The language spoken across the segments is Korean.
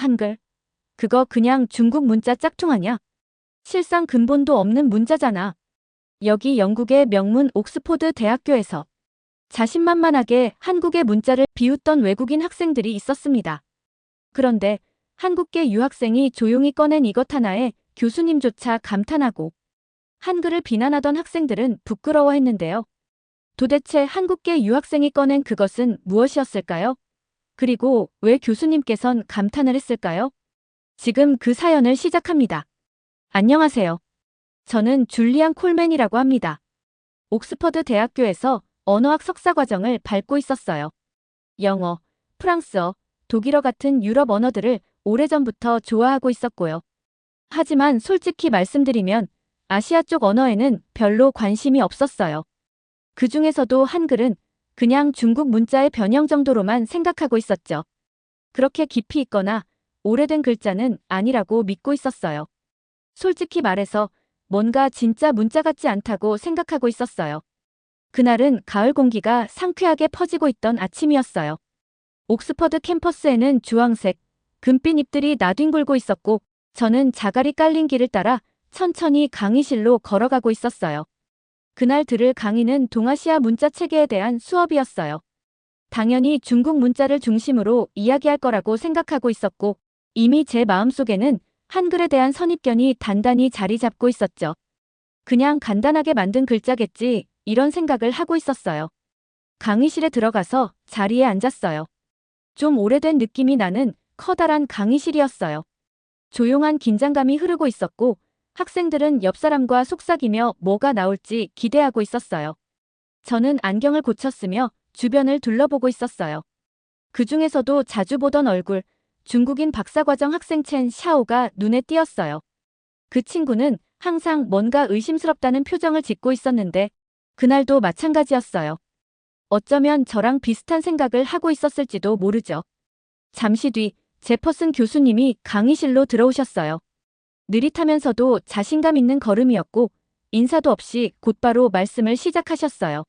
한글. 그거 그냥 중국 문자 짝퉁 아냐? 실상 근본도 없는 문자잖아. 여기 영국의 명문 옥스포드 대학교에서 자신만만하게 한국의 문자를 비웃던 외국인 학생들이 있었습니다. 그런데 한국계 유학생이 조용히 꺼낸 이것 하나에 교수님조차 감탄하고 한글을 비난하던 학생들은 부끄러워했는데요. 도대체 한국계 유학생이 꺼낸 그것은 무엇이었을까요? 그리고 왜 교수님께선 감탄을 했을까요? 지금 그 사연을 시작합니다. 안녕하세요. 저는 줄리안 콜맨이라고 합니다. 옥스퍼드 대학교에서 언어학 석사 과정을 밟고 있었어요. 영어, 프랑스어, 독일어 같은 유럽 언어들을 오래전부터 좋아하고 있었고요. 하지만 솔직히 말씀드리면 아시아 쪽 언어에는 별로 관심이 없었어요. 그 중에서도 한글은 그냥 중국 문자의 변형 정도로만 생각하고 있었죠. 그렇게 깊이 있거나 오래된 글자는 아니라고 믿고 있었어요. 솔직히 말해서 뭔가 진짜 문자 같지 않다고 생각하고 있었어요. 그날은 가을 공기가 상쾌하게 퍼지고 있던 아침이었어요. 옥스퍼드 캠퍼스에는 주황색, 금빛 잎들이 나뒹굴고 있었고 저는 자갈이 깔린 길을 따라 천천히 강의실로 걸어가고 있었어요. 그날 들을 강의는 동아시아 문자 체계에 대한 수업이었어요. 당연히 중국 문자를 중심으로 이야기할 거라고 생각하고 있었고 이미 제 마음속에는 한글에 대한 선입견이 단단히 자리 잡고 있었죠. 그냥 간단하게 만든 글자겠지 이런 생각을 하고 있었어요. 강의실에 들어가서 자리에 앉았어요. 좀 오래된 느낌이 나는 커다란 강의실이었어요. 조용한 긴장감이 흐르고 있었고 학생들은 옆 사람과 속삭이며 뭐가 나올지 기대하고 있었어요. 저는 안경을 고쳤으며 주변을 둘러보고 있었어요. 그 중에서도 자주 보던 얼굴, 중국인 박사과정 학생 첸 샤오가 눈에 띄었어요. 그 친구는 항상 뭔가 의심스럽다는 표정을 짓고 있었는데 그날도 마찬가지였어요. 어쩌면 저랑 비슷한 생각을 하고 있었을지도 모르죠. 잠시 뒤 제퍼슨 교수님이 강의실로 들어오셨어요. 느릿하면서도 자신감 있는 걸음이었고 인사도 없이 곧바로 말씀을 시작하셨어요.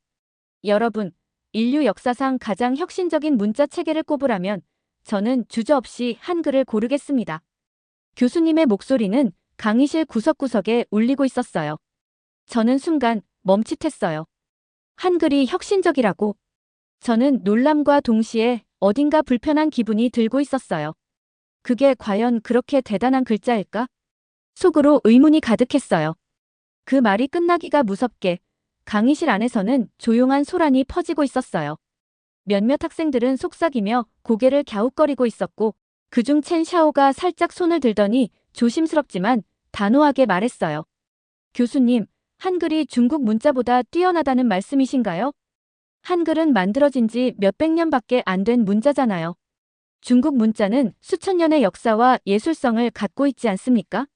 여러분, 인류 역사상 가장 혁신적인 문자 체계를 꼽으라면 저는 주저없이 한글을 고르겠습니다. 교수님의 목소리는 강의실 구석구석에 울리고 있었어요. 저는 순간 멈칫했어요. 한글이 혁신적이라고. 저는 놀람과 동시에 어딘가 불편한 기분이 들고 있었어요. 그게 과연 그렇게 대단한 글자일까? 속으로 의문이 가득했어요. 그 말이 끝나기가 무섭게 강의실 안에서는 조용한 소란이 퍼지고 있었어요. 몇몇 학생들은 속삭이며 고개를 갸웃거리고 있었고 그중 첸 샤오가 살짝 손을 들더니 조심스럽지만 단호하게 말했어요. 교수님, 한글이 중국 문자보다 뛰어나다는 말씀이신가요? 한글은 만들어진 지 몇백 년밖에 안 된 문자잖아요. 중국 문자는 수천 년의 역사와 예술성을 갖고 있지 않습니까?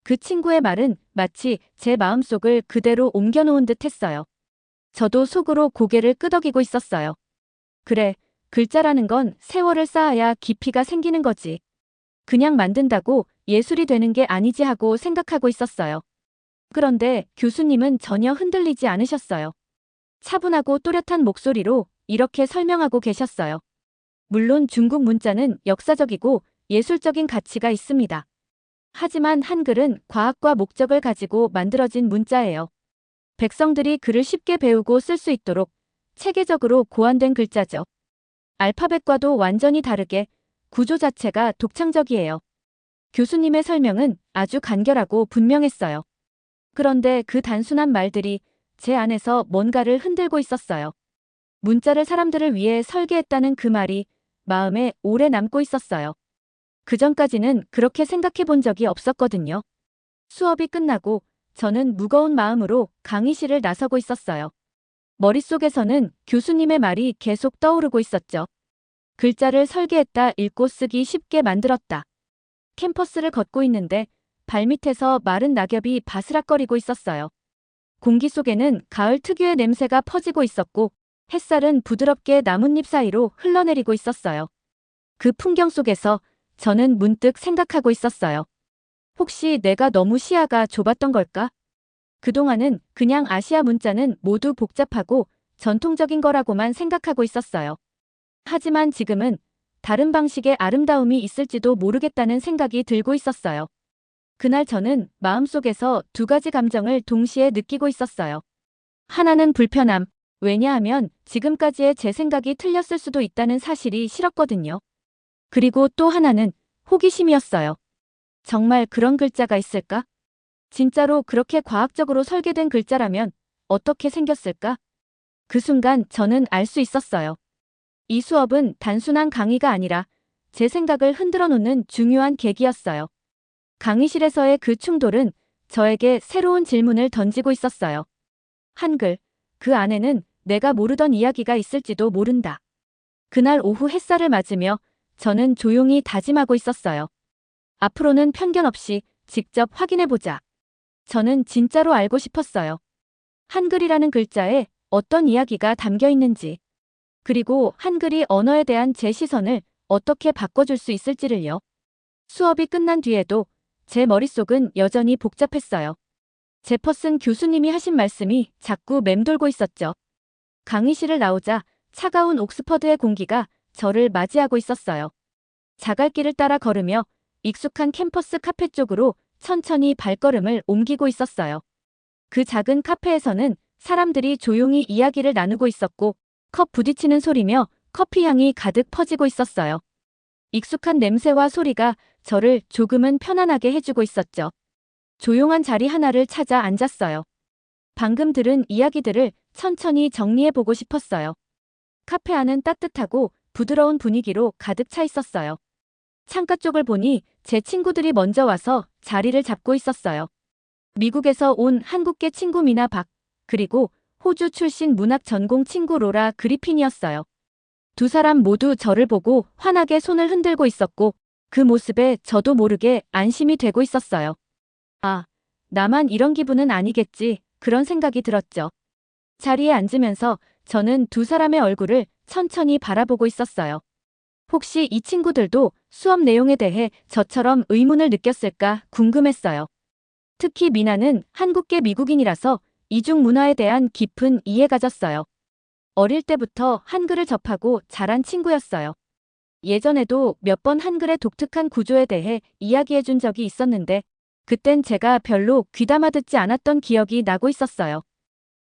그 친구의 말은 마치 제 마음속을 그대로 옮겨놓은 듯 했어요. 저도 속으로 고개를 끄덕이고 있었어요. 그래, 글자라는 건 세월을 쌓아야 깊이가 생기는 거지. 그냥 만든다고 예술이 되는 게 아니지 하고 생각하고 있었어요. 그런데 교수님은 전혀 흔들리지 않으셨어요. 차분하고 또렷한 목소리로 이렇게 설명하고 계셨어요. 물론 중국 문자는 역사적이고 예술적인 가치가 있습니다. 하지만 한글은 과학과 목적을 가지고 만들어진 문자예요. 백성들이 글을 쉽게 배우고 쓸 수 있도록 체계적으로 고안된 글자죠. 알파벳과도 완전히 다르게 구조 자체가 독창적이에요. 교수님의 설명은 아주 간결하고 분명했어요. 그런데 그 단순한 말들이 제 안에서 뭔가를 흔들고 있었어요. 문자를 사람들을 위해 설계했다는 그 말이 마음에 오래 남고 있었어요. 그전까지는 그렇게 생각해 본 적이 없었거든요. 수업이 끝나고 저는 무거운 마음으로 강의실을 나서고 있었어요. 머릿속에서는 교수님의 말이 계속 떠오르고 있었죠. 글자를 설계했다, 읽고 쓰기 쉽게 만들었다. 캠퍼스를 걷고 있는데 발밑에서 마른 낙엽이 바스락거리고 있었어요. 공기 속에는 가을 특유의 냄새가 퍼지고 있었고 햇살은 부드럽게 나뭇잎 사이로 흘러내리고 있었어요. 그 풍경 속에서 저는 문득 생각하고 있었어요. 혹시 내가 너무 시야가 좁았던 걸까? 그동안은 그냥 아시아 문자는 모두 복잡하고 전통적인 거라고만 생각하고 있었어요. 하지만 지금은 다른 방식의 아름다움이 있을지도 모르겠다는 생각이 들고 있었어요. 그날 저는 마음속에서 두 가지 감정을 동시에 느끼고 있었어요. 하나는 불편함. 왜냐하면 지금까지의 제 생각이 틀렸을 수도 있다는 사실이 싫었거든요. 그리고 또 하나는 호기심이었어요. 정말 그런 글자가 있을까? 진짜로 그렇게 과학적으로 설계된 글자라면 어떻게 생겼을까? 그 순간 저는 알 수 있었어요. 이 수업은 단순한 강의가 아니라 제 생각을 흔들어 놓는 중요한 계기였어요. 강의실에서의 그 충돌은 저에게 새로운 질문을 던지고 있었어요. 한글, 그 안에는 내가 모르던 이야기가 있을지도 모른다. 그날 오후 햇살을 맞으며 저는 조용히 다짐하고 있었어요. 앞으로는 편견 없이 직접 확인해보자. 저는 진짜로 알고 싶었어요. 한글이라는 글자에 어떤 이야기가 담겨 있는지, 그리고 한글이 언어에 대한 제 시선을 어떻게 바꿔줄 수 있을지를요. 수업이 끝난 뒤에도 제 머릿속은 여전히 복잡했어요. 제퍼슨 교수님이 하신 말씀이 자꾸 맴돌고 있었죠. 강의실을 나오자 차가운 옥스퍼드의 공기가 저를 맞이하고 있었어요. 자갈길을 따라 걸으며 익숙한 캠퍼스 카페 쪽으로 천천히 발걸음을 옮기고 있었어요. 그 작은 카페에서는 사람들이 조용히 이야기를 나누고 있었고 컵 부딪히는 소리며 커피 향이 가득 퍼지고 있었어요. 익숙한 냄새와 소리가 저를 조금은 편안하게 해주고 있었죠. 조용한 자리 하나를 찾아 앉았어요. 방금 들은 이야기들을 천천히 정리해보고 싶었어요. 카페 안은 따뜻하고 부드러운 분위기로 가득 차 있었어요. 창가 쪽을 보니 제 친구들이 먼저 와서 자리를 잡고 있었어요. 미국에서 온 한국계 친구 미나 박, 그리고 호주 출신 문학 전공 친구 로라 그리핀이었어요. 두 사람 모두 저를 보고 환하게 손을 흔들고 있었고 그 모습에 저도 모르게 안심이 되고 있었어요. 아, 나만 이런 기분은 아니겠지, 그런 생각이 들었죠. 자리에 앉으면서 저는 두 사람의 얼굴을 천천히 바라보고 있었어요. 혹시 이 친구들도 수업 내용에 대해 저처럼 의문을 느꼈을까 궁금했어요. 특히 미나는 한국계 미국인이라서 이중 문화에 대한 깊은 이해가 졌어요. 어릴 때부터 한글을 접하고 자란 친구였어요. 예전에도 몇 번 한글의 독특한 구조에 대해 이야기해 준 적이 있었는데 그땐 제가 별로 귀담아 듣지 않았던 기억이 나고 있었어요.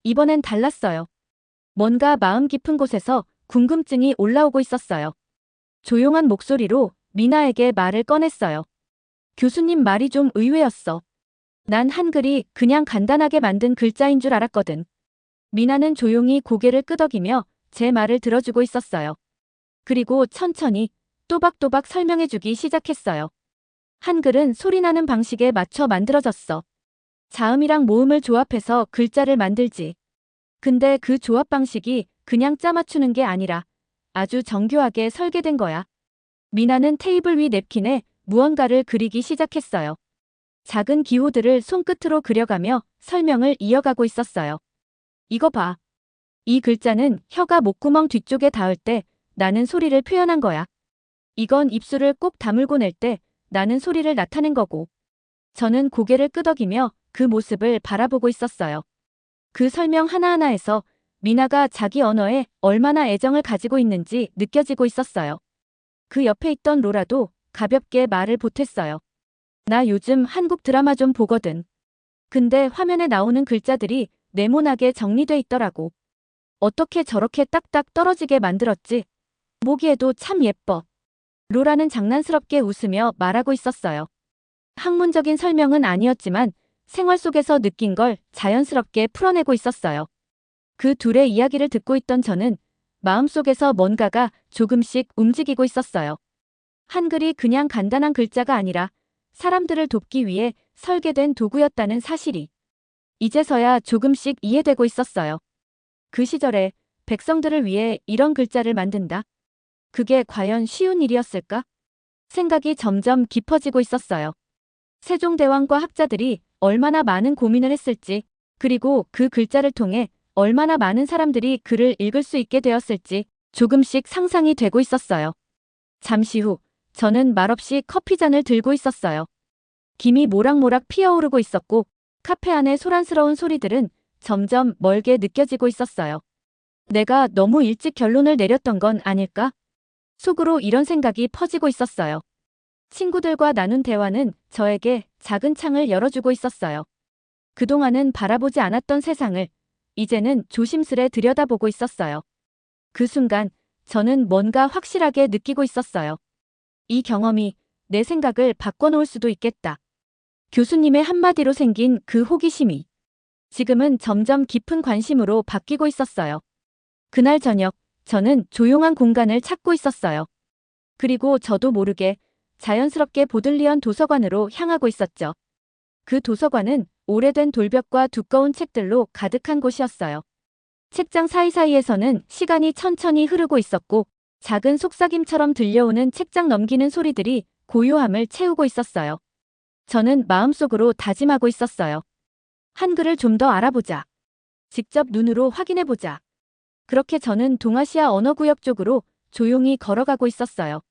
이번엔 달랐어요. 뭔가 마음 깊은 곳에서 궁금증이 올라오고 있었어요. 조용한 목소리로 미나에게 말을 꺼냈어요. 교수님 말이 좀 의외였어. 난 한글이 그냥 간단하게 만든 글자인 줄 알았거든. 미나는 조용히 고개를 끄덕이며 제 말을 들어주고 있었어요. 그리고 천천히 또박또박 설명해주기 시작했어요. 한글은 소리나는 방식에 맞춰 만들어졌어. 자음이랑 모음을 조합해서 글자를 만들지. 근데 그 조합 방식이 그냥 짜맞추는 게 아니라 아주 정교하게 설계된 거야. 미나는 테이블 위 냅킨에 무언가를 그리기 시작했어요. 작은 기호들을 손끝으로 그려가며 설명을 이어가고 있었어요. 이거 봐. 이 글자는 혀가 목구멍 뒤쪽에 닿을 때 나는 소리를 표현한 거야. 이건 입술을 꼭 다물고 낼 때 나는 소리를 나타낸 거고. 저는 고개를 끄덕이며 그 모습을 바라보고 있었어요. 그 설명 하나하나에서 미나가 자기 언어에 얼마나 애정을 가지고 있는지 느껴지고 있었어요. 그 옆에 있던 로라도 가볍게 말을 보탰어요. 나 요즘 한국 드라마 좀 보거든. 근데 화면에 나오는 글자들이 네모나게 정리돼 있더라고. 어떻게 저렇게 딱딱 떨어지게 만들었지? 보기에도 참 예뻐. 로라는 장난스럽게 웃으며 말하고 있었어요. 학문적인 설명은 아니었지만 생활 속에서 느낀 걸 자연스럽게 풀어내고 있었어요. 그 둘의 이야기를 듣고 있던 저는 마음속에서 뭔가가 조금씩 움직이고 있었어요. 한글이 그냥 간단한 글자가 아니라 사람들을 돕기 위해 설계된 도구였다는 사실이 이제서야 조금씩 이해되고 있었어요. 그 시절에 백성들을 위해 이런 글자를 만든다. 그게 과연 쉬운 일이었을까? 생각이 점점 깊어지고 있었어요. 세종대왕과 학자들이 얼마나 많은 고민을 했을지, 그리고 그 글자를 통해 얼마나 많은 사람들이 글을 읽을 수 있게 되었을지 조금씩 상상이 되고 있었어요. 잠시 후 저는 말없이 커피잔을 들고 있었어요. 김이 모락모락 피어오르고 있었고 카페 안의 소란스러운 소리들은 점점 멀게 느껴지고 있었어요. 내가 너무 일찍 결론을 내렸던 건 아닐까? 속으로 이런 생각이 퍼지고 있었어요. 친구들과 나눈 대화는 저에게 작은 창을 열어주고 있었어요. 그동안은 바라보지 않았던 세상을 이제는 조심스레 들여다보고 있었어요. 그 순간 저는 뭔가 확실하게 느끼고 있었어요. 이 경험이 내 생각을 바꿔놓을 수도 있겠다. 교수님의 한마디로 생긴 그 호기심이 지금은 점점 깊은 관심으로 바뀌고 있었어요. 그날 저녁, 저는 조용한 공간을 찾고 있었어요. 그리고 저도 모르게 자연스럽게 보들리언 도서관으로 향하고 있었죠. 그 도서관은 오래된 돌벽과 두꺼운 책들로 가득한 곳이었어요. 책장 사이사이에서는 시간이 천천히 흐르고 있었고 작은 속삭임처럼 들려오는 책장 넘기는 소리들이 고요함을 채우고 있었어요. 저는 마음속으로 다짐하고 있었어요. 한글을 좀 더 알아보자. 직접 눈으로 확인해보자. 그렇게 저는 동아시아 언어구역 쪽으로 조용히 걸어가고 있었어요.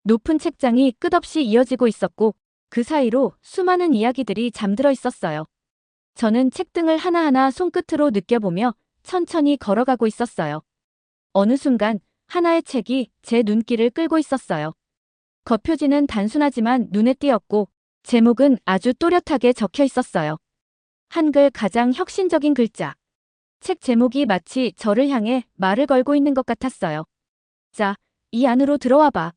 높은 책장이 끝없이 이어지고 있었고 그 사이로 수많은 이야기들이 잠들어 있었어요. 저는 책등을 하나하나 손끝으로 느껴보며 천천히 걸어가고 있었어요. 어느 순간 하나의 책이 제 눈길을 끌고 있었어요. 겉표지는 단순하지만 눈에 띄었고 제목은 아주 또렷하게 적혀 있었어요. 한글 가장 혁신적인 글자. 책 제목이 마치 저를 향해 말을 걸고 있는 것 같았어요. 자, 이 안으로 들어와 봐.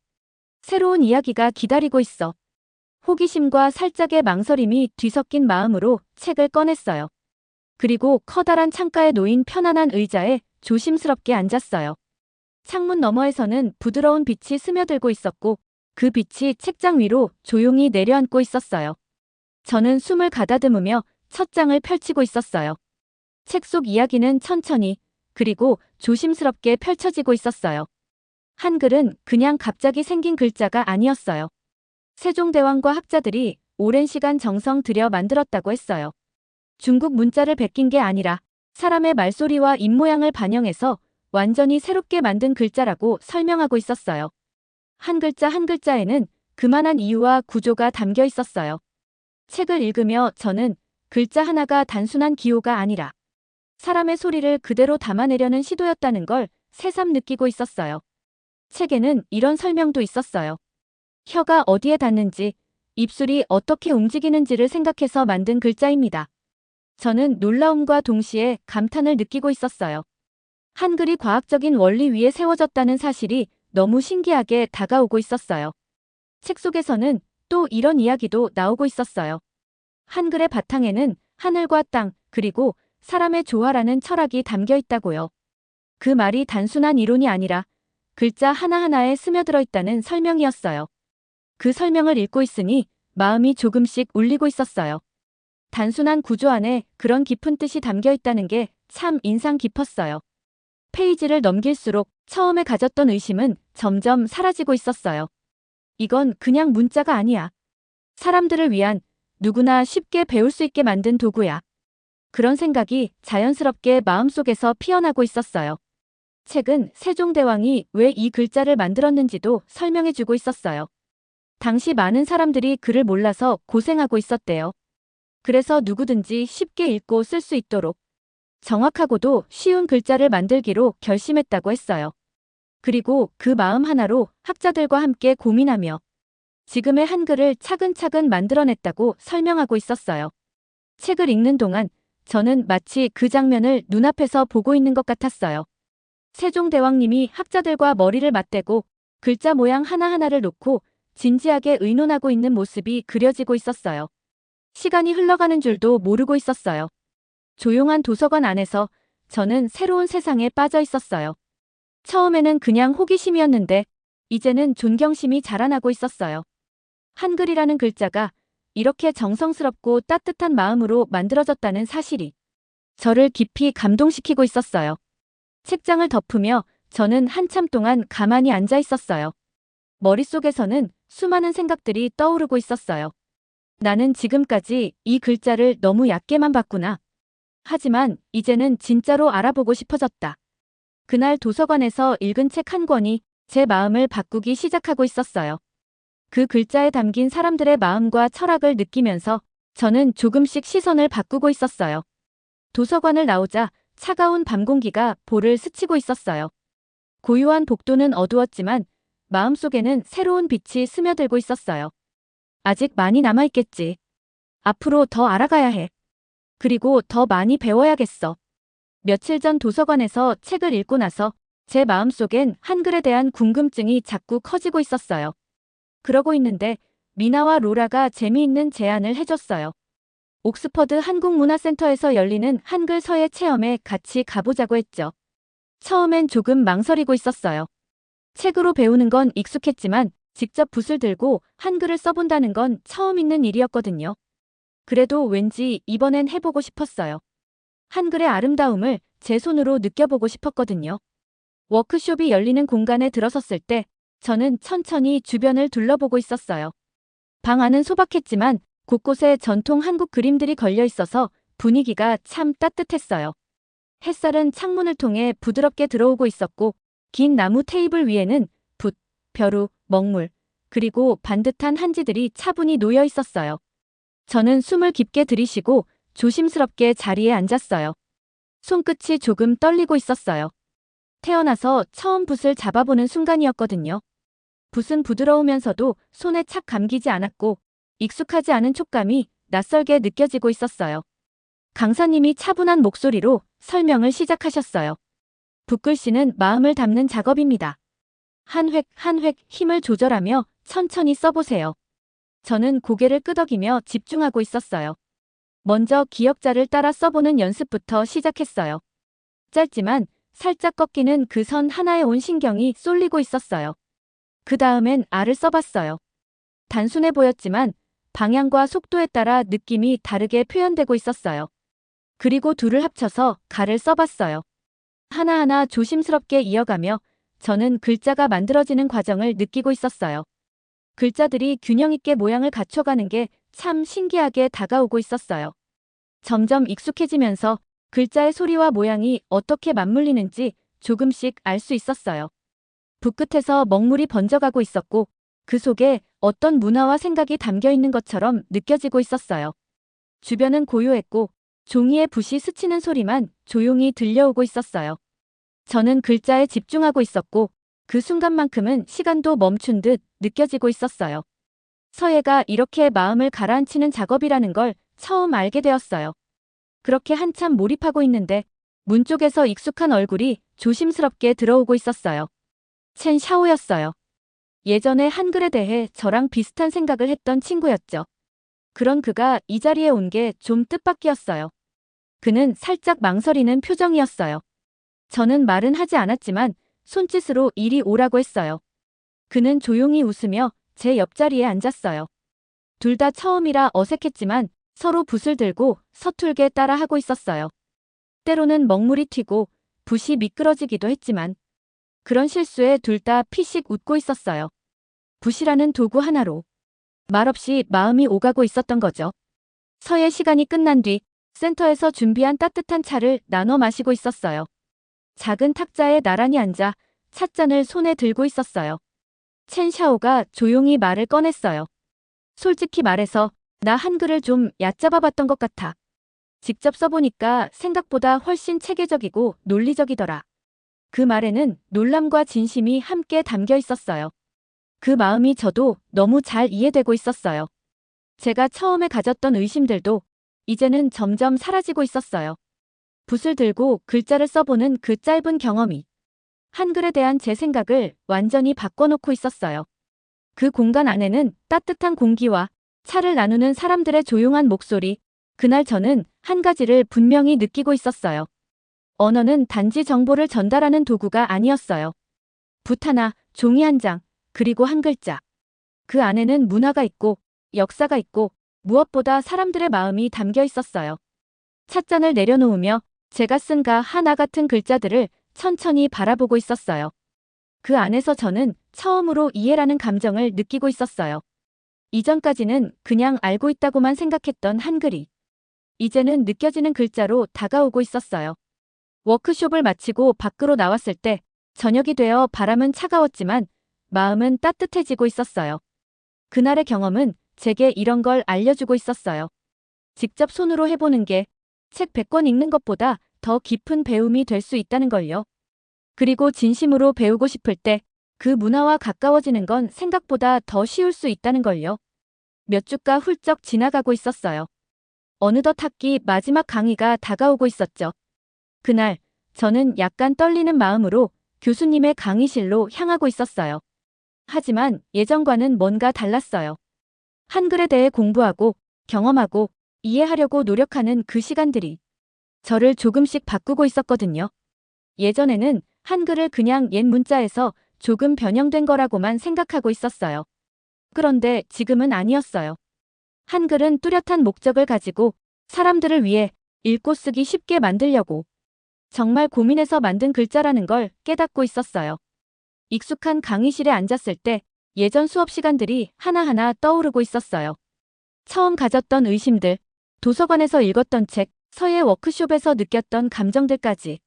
새로운 이야기가 기다리고 있어. 호기심과 살짝의 망설임이 뒤섞인 마음으로 책을 꺼냈어요. 그리고 커다란 창가에 놓인 편안한 의자에 조심스럽게 앉았어요. 창문 너머에서는 부드러운 빛이 스며들고 있었고 그 빛이 책장 위로 조용히 내려앉고 있었어요. 저는 숨을 가다듬으며 첫 장을 펼치고 있었어요. 책 속 이야기는 천천히 그리고 조심스럽게 펼쳐지고 있었어요. 한글은 그냥 갑자기 생긴 글자가 아니었어요. 세종대왕과 학자들이 오랜 시간 정성 들여 만들었다고 했어요. 중국 문자를 베낀 게 아니라 사람의 말소리와 입모양을 반영해서 완전히 새롭게 만든 글자라고 설명하고 있었어요. 한 글자 한 글자에는 그만한 이유와 구조가 담겨 있었어요. 책을 읽으며 저는 글자 하나가 단순한 기호가 아니라 사람의 소리를 그대로 담아내려는 시도였다는 걸 새삼 느끼고 있었어요. 책에는 이런 설명도 있었어요. 혀가 어디에 닿는지, 입술이 어떻게 움직이는지를 생각해서 만든 글자입니다. 저는 놀라움과 동시에 감탄을 느끼고 있었어요. 한글이 과학적인 원리 위에 세워졌다는 사실이 너무 신기하게 다가오고 있었어요. 책 속에서는 또 이런 이야기도 나오고 있었어요. 한글의 바탕에는 하늘과 땅, 그리고 사람의 조화라는 철학이 담겨 있다고요. 그 말이 단순한 이론이 아니라 글자 하나하나에 스며들어 있다는 설명이었어요. 그 설명을 읽고 있으니 마음이 조금씩 울리고 있었어요. 단순한 구조 안에 그런 깊은 뜻이 담겨 있다는 게 참 인상 깊었어요. 페이지를 넘길수록 처음에 가졌던 의심은 점점 사라지고 있었어요. 이건 그냥 문자가 아니야. 사람들을 위한 누구나 쉽게 배울 수 있게 만든 도구야. 그런 생각이 자연스럽게 마음속에서 피어나고 있었어요. 책은 세종대왕이 왜 이 글자를 만들었는지도 설명해주고 있었어요. 당시 많은 사람들이 글을 몰라서 고생하고 있었대요. 그래서 누구든지 쉽게 읽고 쓸 수 있도록 정확하고도 쉬운 글자를 만들기로 결심했다고 했어요. 그리고 그 마음 하나로 학자들과 함께 고민하며 지금의 한글을 차근차근 만들어냈다고 설명하고 있었어요. 책을 읽는 동안 저는 마치 그 장면을 눈앞에서 보고 있는 것 같았어요. 세종대왕님이 학자들과 머리를 맞대고 글자 모양 하나하나를 놓고 진지하게 의논하고 있는 모습이 그려지고 있었어요. 시간이 흘러가는 줄도 모르고 있었어요. 조용한 도서관 안에서 저는 새로운 세상에 빠져 있었어요. 처음에는 그냥 호기심이었는데 이제는 존경심이 자라나고 있었어요. 한글이라는 글자가 이렇게 정성스럽고 따뜻한 마음으로 만들어졌다는 사실이 저를 깊이 감동시키고 있었어요. 책장을 덮으며 저는 한참 동안 가만히 앉아 있었어요. 머릿속에서는 수많은 생각들이 떠오르고 있었어요. 나는 지금까지 이 글자를 너무 얕게만 봤구나. 하지만 이제는 진짜로 알아보고 싶어졌다. 그날 도서관에서 읽은 책 한 권이 제 마음을 바꾸기 시작하고 있었어요. 그 글자에 담긴 사람들의 마음과 철학을 느끼면서 저는 조금씩 시선을 바꾸고 있었어요. 도서관을 나오자 차가운 밤 공기가 볼을 스치고 있었어요. 고요한 복도는 어두웠지만 마음속에는 새로운 빛이 스며들고 있었어요. 아직 많이 남아있겠지. 앞으로 더 알아가야 해. 그리고 더 많이 배워야겠어. 며칠 전 도서관에서 책을 읽고 나서 제 마음속엔 한글에 대한 궁금증이 자꾸 커지고 있었어요. 그러고 있는데 미나와 로라가 재미있는 제안을 해줬어요. 옥스퍼드 한국문화센터에서 열리는 한글 서예 체험에 같이 가보자고 했죠. 처음엔 조금 망설이고 있었어요. 책으로 배우는 건 익숙했지만 직접 붓을 들고 한글을 써본다는 건 처음 있는 일이었거든요. 그래도 왠지 이번엔 해보고 싶었어요. 한글의 아름다움을 제 손으로 느껴보고 싶었거든요. 워크숍이 열리는 공간에 들어섰을 때 저는 천천히 주변을 둘러보고 있었어요. 방 안은 소박했지만 곳곳에 전통 한국 그림들이 걸려 있어서 분위기가 참 따뜻했어요. 햇살은 창문을 통해 부드럽게 들어오고 있었고 긴 나무 테이블 위에는 붓, 벼루, 먹물, 그리고 반듯한 한지들이 차분히 놓여 있었어요. 저는 숨을 깊게 들이쉬고 조심스럽게 자리에 앉았어요. 손끝이 조금 떨리고 있었어요. 태어나서 처음 붓을 잡아보는 순간이었거든요. 붓은 부드러우면서도 손에 착 감기지 않았고 익숙하지 않은 촉감이 낯설게 느껴지고 있었어요. 강사님이 차분한 목소리로 설명을 시작하셨어요. 붓글씨는 마음을 담는 작업입니다. 한 획 한 획 힘을 조절하며 천천히 써보세요. 저는 고개를 끄덕이며 집중하고 있었어요. 먼저 기역자를 따라 써보는 연습부터 시작했어요. 짧지만 살짝 꺾이는 그 선 하나에 온 신경이 쏠리고 있었어요. 그 다음엔 알을 써봤어요. 단순해 보였지만 방향과 속도에 따라 느낌이 다르게 표현되고 있었어요. 그리고 둘을 합쳐서 가를 써봤어요. 하나하나 조심스럽게 이어가며 저는 글자가 만들어지는 과정을 느끼고 있었어요. 글자들이 균형 있게 모양을 갖춰가는 게 참 신기하게 다가오고 있었어요. 점점 익숙해지면서 글자의 소리와 모양이 어떻게 맞물리는지 조금씩 알 수 있었어요. 붓끝에서 먹물이 번져가고 있었고 그 속에 어떤 문화와 생각이 담겨 있는 것처럼 느껴지고 있었어요. 주변은 고요했고 종이에 붓이 스치는 소리만 조용히 들려오고 있었어요. 저는 글자에 집중하고 있었고 그 순간만큼은 시간도 멈춘 듯 느껴지고 있었어요. 서예가 이렇게 마음을 가라앉히는 작업이라는 걸 처음 알게 되었어요. 그렇게 한참 몰입하고 있는데 문 쪽에서 익숙한 얼굴이 조심스럽게 들어오고 있었어요. 첸 샤오였어요. 예전에 한글에 대해 저랑 비슷한 생각을 했던 친구였죠. 그런 그가 이 자리에 온 게 좀 뜻밖이었어요. 그는 살짝 망설이는 표정이었어요. 저는 말은 하지 않았지만 손짓으로 이리 오라고 했어요. 그는 조용히 웃으며 제 옆자리에 앉았어요. 둘 다 처음이라 어색했지만 서로 붓을 들고 서툴게 따라하고 있었어요. 때로는 먹물이 튀고 붓이 미끄러지기도 했지만 그런 실수에 둘 다 피식 웃고 있었어요. 붓이라는 도구 하나로 말없이 마음이 오가고 있었던 거죠. 서예 시간이 끝난 뒤 센터에서 준비한 따뜻한 차를 나눠 마시고 있었어요. 작은 탁자에 나란히 앉아 찻잔을 손에 들고 있었어요. 첸 샤오가 조용히 말을 꺼냈어요. 솔직히 말해서 나 한글을 좀 얕잡아 봤던 것 같아. 직접 써보니까 생각보다 훨씬 체계적이고 논리적이더라. 그 말에는 놀람과 진심이 함께 담겨 있었어요. 그 마음이 저도 너무 잘 이해되고 있었어요. 제가 처음에 가졌던 의심들도 이제는 점점 사라지고 있었어요. 붓을 들고 글자를 써보는 그 짧은 경험이 한글에 대한 제 생각을 완전히 바꿔놓고 있었어요. 그 공간 안에는 따뜻한 공기와 차를 나누는 사람들의 조용한 목소리, 그날 저는 한 가지를 분명히 느끼고 있었어요. 언어는 단지 정보를 전달하는 도구가 아니었어요. 붓 하나, 종이 한 장, 그리고 한 글자. 그 안에는 문화가 있고 역사가 있고 무엇보다 사람들의 마음이 담겨 있었어요. 찻잔을 내려놓으며 제가 쓴 가 하나 같은 글자들을 천천히 바라보고 있었어요. 그 안에서 저는 처음으로 이해라는 감정을 느끼고 있었어요. 이전까지는 그냥 알고 있다고만 생각했던 한글이 이제는 느껴지는 글자로 다가오고 있었어요. 워크숍을 마치고 밖으로 나왔을 때 저녁이 되어 바람은 차가웠지만 마음은 따뜻해지고 있었어요. 그날의 경험은 제게 이런 걸 알려주고 있었어요. 직접 손으로 해보는 게 책 100권 읽는 것보다 더 깊은 배움이 될 수 있다는 걸요. 그리고 진심으로 배우고 싶을 때 그 문화와 가까워지는 건 생각보다 더 쉬울 수 있다는 걸요. 몇 주가 훌쩍 지나가고 있었어요. 어느덧 학기 마지막 강의가 다가오고 있었죠. 그날 저는 약간 떨리는 마음으로 교수님의 강의실로 향하고 있었어요. 하지만 예전과는 뭔가 달랐어요. 한글에 대해 공부하고 경험하고 이해하려고 노력하는 그 시간들이 저를 조금씩 바꾸고 있었거든요. 예전에는 한글을 그냥 옛 문자에서 조금 변형된 거라고만 생각하고 있었어요. 그런데 지금은 아니었어요. 한글은 뚜렷한 목적을 가지고 사람들을 위해 읽고 쓰기 쉽게 만들려고 정말 고민해서 만든 글자라는 걸 깨닫고 있었어요. 익숙한 강의실에 앉았을 때 예전 수업 시간들이 하나하나 떠오르고 있었어요. 처음 가졌던 의심들, 도서관에서 읽었던 책, 서예 워크숍에서 느꼈던 감정들까지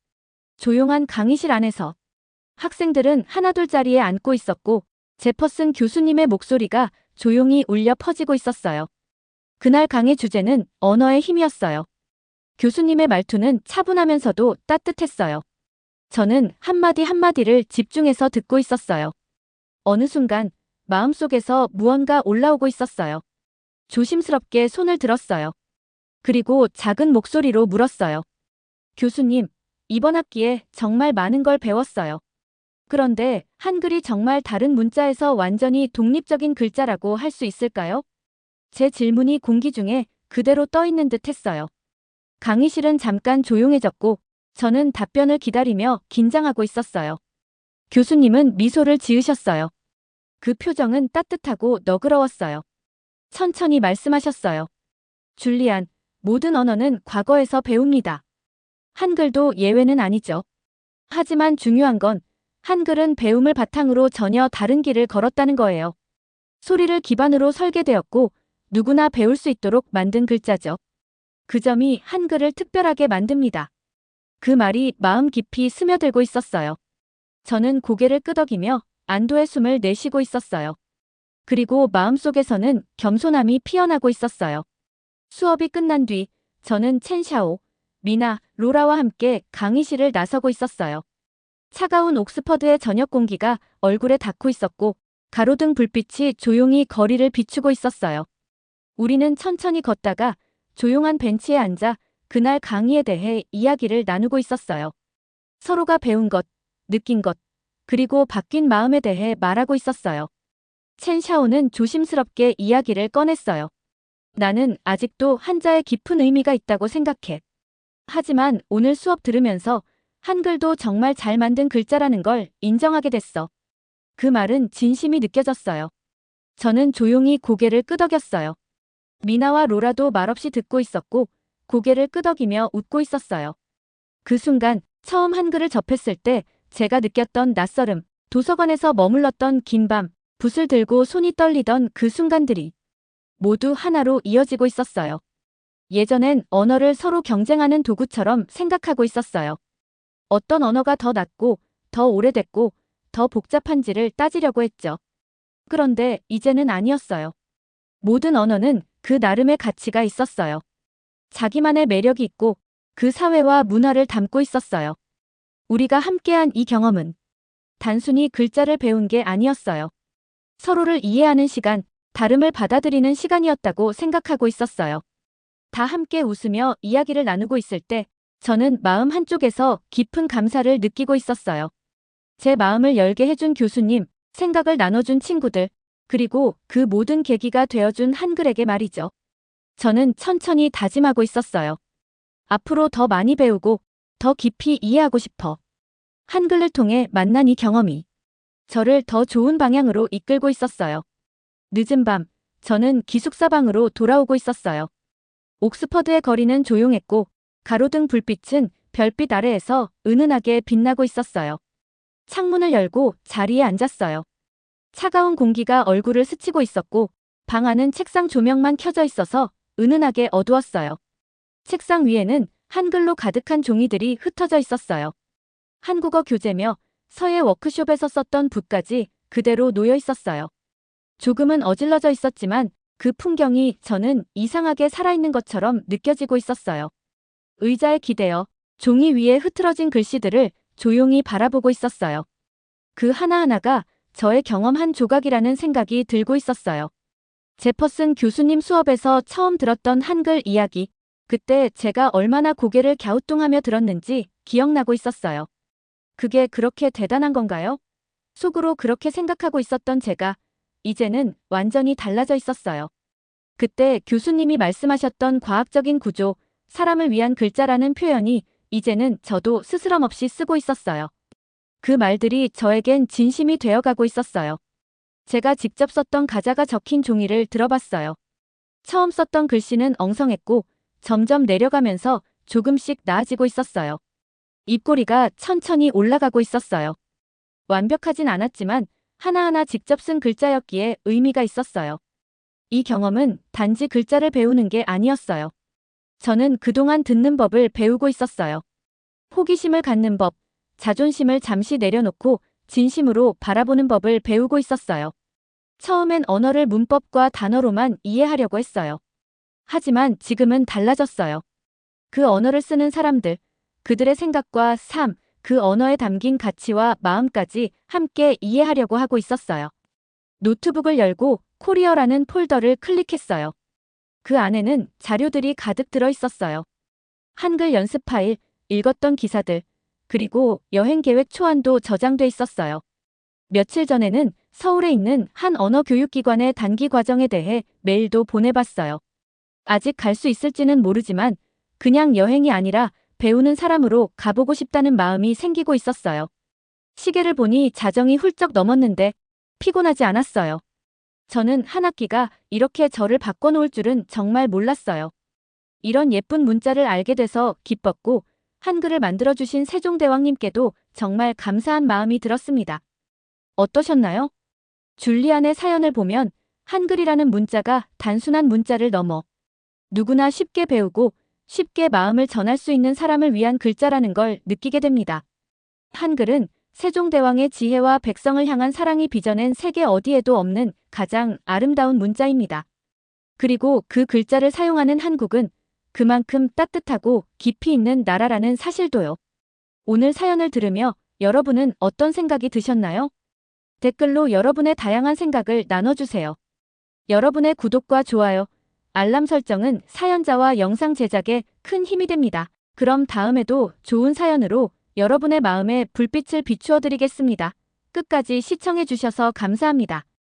조용한 강의실 안에서 학생들은 하나둘 자리에 앉고 있었고 제퍼슨 교수님의 목소리가 조용히 울려 퍼지고 있었어요. 그날 강의 주제는 언어의 힘이었어요. 교수님의 말투는 차분하면서도 따뜻했어요. 저는 한마디 한마디를 집중해서 듣고 있었어요. 어느 순간 마음속에서 무언가 올라오고 있었어요. 조심스럽게 손을 들었어요. 그리고 작은 목소리로 물었어요. 교수님, 이번 학기에 정말 많은 걸 배웠어요. 그런데 한글이 정말 다른 문자에서 완전히 독립적인 글자라고 할 수 있을까요? 제 질문이 공기 중에 그대로 떠 있는 듯 했어요. 강의실은 잠깐 조용해졌고 저는 답변을 기다리며 긴장하고 있었어요. 교수님은 미소를 지으셨어요. 그 표정은 따뜻하고 너그러웠어요. 천천히 말씀하셨어요. 줄리안, 모든 언어는 과거에서 배웁니다. 한글도 예외는 아니죠. 하지만 중요한 건 한글은 배움을 바탕으로 전혀 다른 길을 걸었다는 거예요. 소리를 기반으로 설계되었고 누구나 배울 수 있도록 만든 글자죠. 그 점이 한글을 특별하게 만듭니다. 그 말이 마음 깊이 스며들고 있었어요. 저는 고개를 끄덕이며 안도의 숨을 내쉬고 있었어요. 그리고 마음속에서는 겸손함이 피어나고 있었어요. 수업이 끝난 뒤 저는 첸샤오, 미나, 로라와 함께 강의실을 나서고 있었어요. 차가운 옥스퍼드의 저녁 공기가 얼굴에 닿고 있었고 가로등 불빛이 조용히 거리를 비추고 있었어요. 우리는 천천히 걷다가 조용한 벤치에 앉아 그날 강의에 대해 이야기를 나누고 있었어요. 서로가 배운 것, 느낀 것, 그리고 바뀐 마음에 대해 말하고 있었어요. 첸샤오는 조심스럽게 이야기를 꺼냈어요. 나는 아직도 한자에 깊은 의미가 있다고 생각해. 하지만 오늘 수업 들으면서 한글도 정말 잘 만든 글자라는 걸 인정하게 됐어. 그 말은 진심이 느껴졌어요. 저는 조용히 고개를 끄덕였어요. 미나와 로라도 말없이 듣고 있었고 고개를 끄덕이며 웃고 있었어요. 그 순간 처음 한글을 접했을 때 제가 느꼈던 낯설음, 도서관에서 머물렀던 긴 밤, 붓을 들고 손이 떨리던 그 순간들이 모두 하나로 이어지고 있었어요. 예전엔 언어를 서로 경쟁하는 도구처럼 생각하고 있었어요. 어떤 언어가 더 낫고 더 오래됐고 더 복잡한지를 따지려고 했죠. 그런데 이제는 아니었어요. 모든 언어는 그 나름의 가치가 있었어요. 자기만의 매력이 있고 그 사회와 문화를 담고 있었어요. 우리가 함께한 이 경험은 단순히 글자를 배운 게 아니었어요. 서로를 이해하는 시간, 다름을 받아들이는 시간이었다고 생각하고 있었어요. 다 함께 웃으며 이야기를 나누고 있을 때 저는 마음 한쪽에서 깊은 감사를 느끼고 있었어요. 제 마음을 열게 해준 교수님, 생각을 나눠준 친구들, 그리고 그 모든 계기가 되어준 한글에게 말이죠. 저는 천천히 다짐하고 있었어요. 앞으로 더 많이 배우고 더 깊이 이해하고 싶어. 한글을 통해 만난 이 경험이 저를 더 좋은 방향으로 이끌고 있었어요. 늦은 밤, 저는 기숙사 방으로 돌아오고 있었어요. 옥스퍼드의 거리는 조용했고 가로등 불빛은 별빛 아래에서 은은하게 빛나고 있었어요. 창문을 열고 자리에 앉았어요. 차가운 공기가 얼굴을 스치고 있었고 방 안은 책상 조명만 켜져 있어서 은은하게 어두웠어요. 책상 위에는 한글로 가득한 종이들이 흩어져 있었어요. 한국어 교재며 서예 워크숍에서 썼던 붓까지 그대로 놓여 있었어요. 조금은 어질러져 있었지만 그 풍경이 저는 이상하게 살아있는 것처럼 느껴지고 있었어요. 의자에 기대어 종이 위에 흐트러진 글씨들을 조용히 바라보고 있었어요. 그 하나하나가 저의 경험 한 조각이라는 생각이 들고 있었어요. 제퍼슨 교수님 수업에서 처음 들었던 한글 이야기, 그때 제가 얼마나 고개를 갸우뚱하며 들었는지 기억나고 있었어요. 그게 그렇게 대단한 건가요? 속으로 그렇게 생각하고 있었던 제가 이제는 완전히 달라져 있었어요. 그때 교수님이 말씀하셨던 과학적인 구조, 사람을 위한 글자라는 표현이 이제는 저도 스스럼없이 쓰고 있었어요. 그 말들이 저에겐 진심이 되어가고 있었어요. 제가 직접 썼던 가사가 적힌 종이를 들어봤어요. 처음 썼던 글씨는 엉성했고 점점 내려가면서 조금씩 나아지고 있었어요. 입꼬리가 천천히 올라가고 있었어요. 완벽하진 않았지만 하나하나 직접 쓴 글자였기에 의미가 있었어요. 이 경험은 단지 글자를 배우는 게 아니었어요. 저는 그동안 듣는 법을 배우고 있었어요. 호기심을 갖는 법, 자존심을 잠시 내려놓고 진심으로 바라보는 법을 배우고 있었어요. 처음엔 언어를 문법과 단어로만 이해하려고 했어요. 하지만 지금은 달라졌어요. 그 언어를 쓰는 사람들, 그들의 생각과 삶, 그 언어에 담긴 가치와 마음까지 함께 이해하려고 하고 있었어요. 노트북을 열고 코리어라는 폴더를 클릭했어요. 그 안에는 자료들이 가득 들어 있었어요. 한글 연습 파일, 읽었던 기사들, 그리고 여행 계획 초안도 저장돼 있었어요. 며칠 전에는 서울에 있는 한 언어 교육기관의 단기 과정에 대해 메일도 보내봤어요. 아직 갈 수 있을지는 모르지만 그냥 여행이 아니라 배우는 사람으로 가보고 싶다는 마음이 생기고 있었어요. 시계를 보니 자정이 훌쩍 넘었는데 피곤하지 않았어요. 저는 한 학기가 이렇게 저를 바꿔놓을 줄은 정말 몰랐어요. 이런 예쁜 문자를 알게 돼서 기뻤고 한글을 만들어주신 세종대왕님께도 정말 감사한 마음이 들었습니다. 어떠셨나요? 줄리안의 사연을 보면 한글이라는 문자가 단순한 문자를 넘어 누구나 쉽게 배우고 쉽게 마음을 전할 수 있는 사람을 위한 글자라는 걸 느끼게 됩니다. 한글은 세종대왕의 지혜와 백성을 향한 사랑이 빚어낸 세계 어디에도 없는 가장 아름다운 문자입니다. 그리고 그 글자를 사용하는 한국은 그만큼 따뜻하고 깊이 있는 나라라는 사실도요. 오늘 사연을 들으며 여러분은 어떤 생각이 드셨나요? 댓글로 여러분의 다양한 생각을 나눠주세요. 여러분의 구독과 좋아요, 알람 설정은 사연자와 영상 제작에 큰 힘이 됩니다. 그럼 다음에도 좋은 사연으로 여러분의 마음에 불빛을 비추어 드리겠습니다. 끝까지 시청해 주셔서 감사합니다.